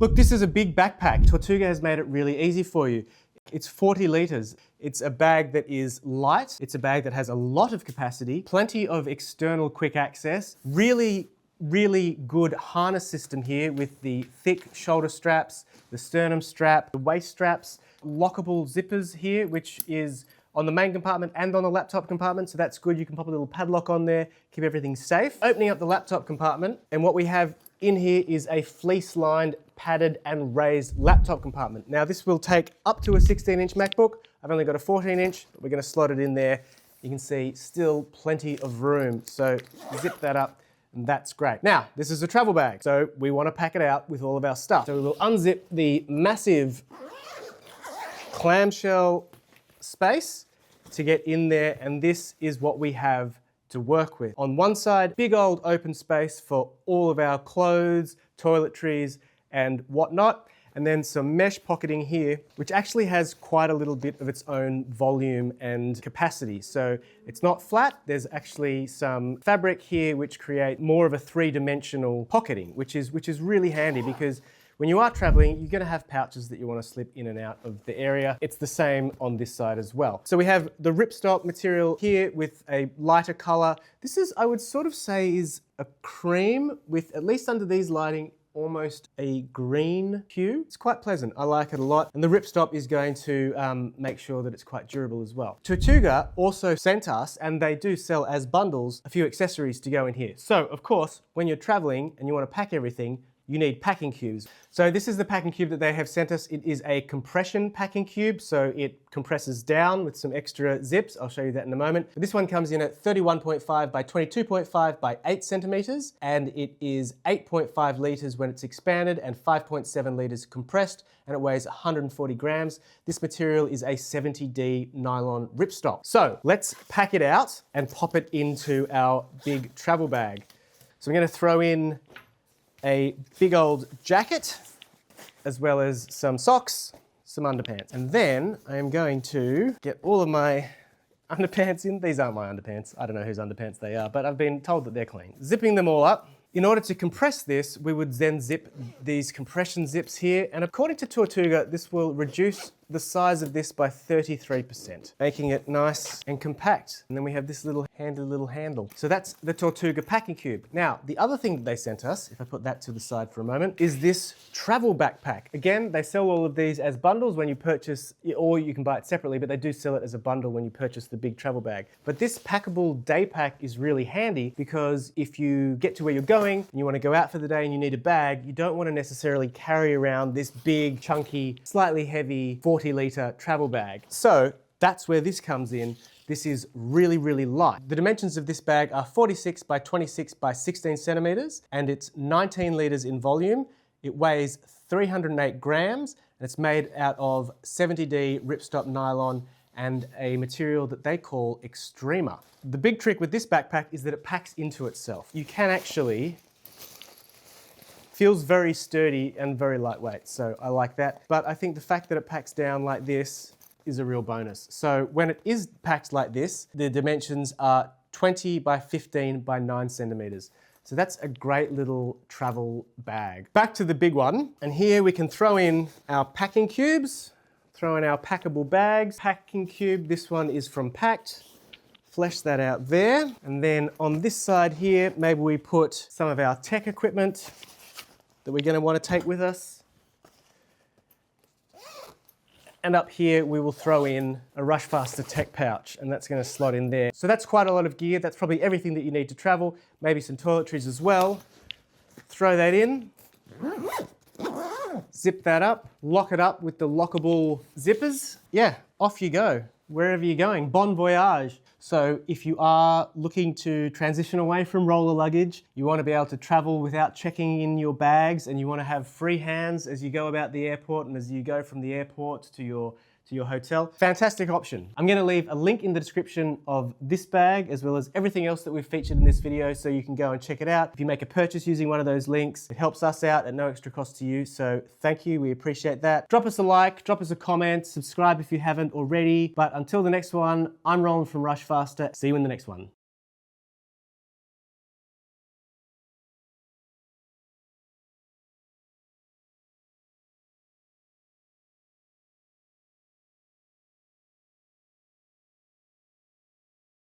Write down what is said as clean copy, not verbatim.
Look, this is a big backpack. Tortuga has made it really easy for you. It's 40 litres. It's a bag that is light. It's a bag that has a lot of capacity, plenty of external quick access, really good harness system here with the thick shoulder straps, the sternum strap, the waist straps, lockable zippers here, which is on the main compartment and on the laptop compartment, so that's good. You can pop a little padlock on there, keep everything safe. Opening up the laptop compartment, and what we have in here is a fleece-lined, padded and raised laptop compartment. Now this will take up to a 16-inch MacBook. I've only got a 14-inch, but we're gonna slot it in there. You can see still plenty of room, so zip that up. And that's great. Now, this is a travel bag, so we want to pack it out with all of our stuff. So we will unzip the massive clamshell space to get in there, and this is what we have to work with. On one side, big old open space for all of our clothes, toiletries, and whatnot. And then some mesh pocketing here, which actually has quite a little bit of its own volume and capacity. So it's not flat, there's actually some fabric here which create more of a three-dimensional pocketing, which is really handy because when you are traveling, you're gonna have pouches that you wanna slip in and out of the area. It's the same on this side as well. So we have the ripstop material here with a lighter color. This is, I would sort of say, is a cream with, at least under these lighting, almost a green hue. It's quite pleasant, I like it a lot. And the ripstop is going to make sure that it's quite durable as well. Tortuga also sent us, and they do sell as bundles, a few accessories to go in here. So of course, when you're traveling and you want to pack everything, you need packing cubes. So this is the packing cube that they have sent us. It is a compression packing cube, so it compresses down with some extra zips. I'll show you that in a moment. But this one comes in at 31.5 by 22.5 by 8 centimeters, and it is 8.5 liters when it's expanded and 5.7 liters compressed, and it weighs 140 grams. This material is a 70D nylon ripstop. So let's pack it out and pop it into our big travel bag. So I'm gonna throw in a big old jacket, as well as some socks, some underpants. And then I am going to get all of my underpants in. These aren't my underpants. I don't know whose underpants they are, but I've been told that they're clean. Zipping them all up. In order to compress this, we would then zip these compression zips here. And according to Tortuga, this will reduce the size of this by 33%, making it nice and compact. And then we have this little handy little handle. So that's the Tortuga packing cube. Now, the other thing that they sent us, if I put that to the side for a moment, is this travel backpack. Again, they sell all of these as bundles when you purchase, or you can buy it separately, but they do sell it as a bundle when you purchase the big travel bag. But this packable day pack is really handy because if you get to where you're going and you want to go out for the day and you need a bag, you don't want to necessarily carry around this big, chunky, slightly heavy 40-litre travel bag. So that's where this comes in. This is really light. The dimensions of this bag are 46 by 26 by 16 centimeters, and it's 19 litres in volume. It weighs 308 grams, and it's made out of 70D ripstop nylon and a material that they call Extrema. The big trick with this backpack is that it packs into itself. You can actually, feels very sturdy and very lightweight, so I like that. But I think the fact that it packs down like this is a real bonus. So when it is packed like this, the dimensions are 20 by 15 by 9 centimeters. So that's a great little travel bag. Back to the big one, and here we can throw in our packing cubes, throw in our packable bags. Packing cube, this one is from Pakt. Flesh that out there. And then on this side here, maybe we put some of our tech equipment that we're gonna wanna take with us. And up here, we will throw in a Rushfaster tech pouch, and that's gonna slot in there. So that's quite a lot of gear. That's probably everything that you need to travel, maybe some toiletries as well. Throw that in. Zip that up, lock it up with the lockable zippers. Yeah, off you go, wherever you're going. Bon voyage. So if you are looking to transition away from roller luggage, you want to be able to travel without checking in your bags, and you want to have free hands as you go about the airport and as you go from the airport to your hotel. Fantastic option. I'm going to leave a link in the description of this bag as well as everything else that we've featured in this video, so you can go and check it out. If you make a purchase using one of those links, it helps us out at no extra cost to you, so thank you, we appreciate that. Drop us a like, drop us a comment, subscribe if you haven't already, but until the next one, I'm Roland from Rushfaster. See you in the next one.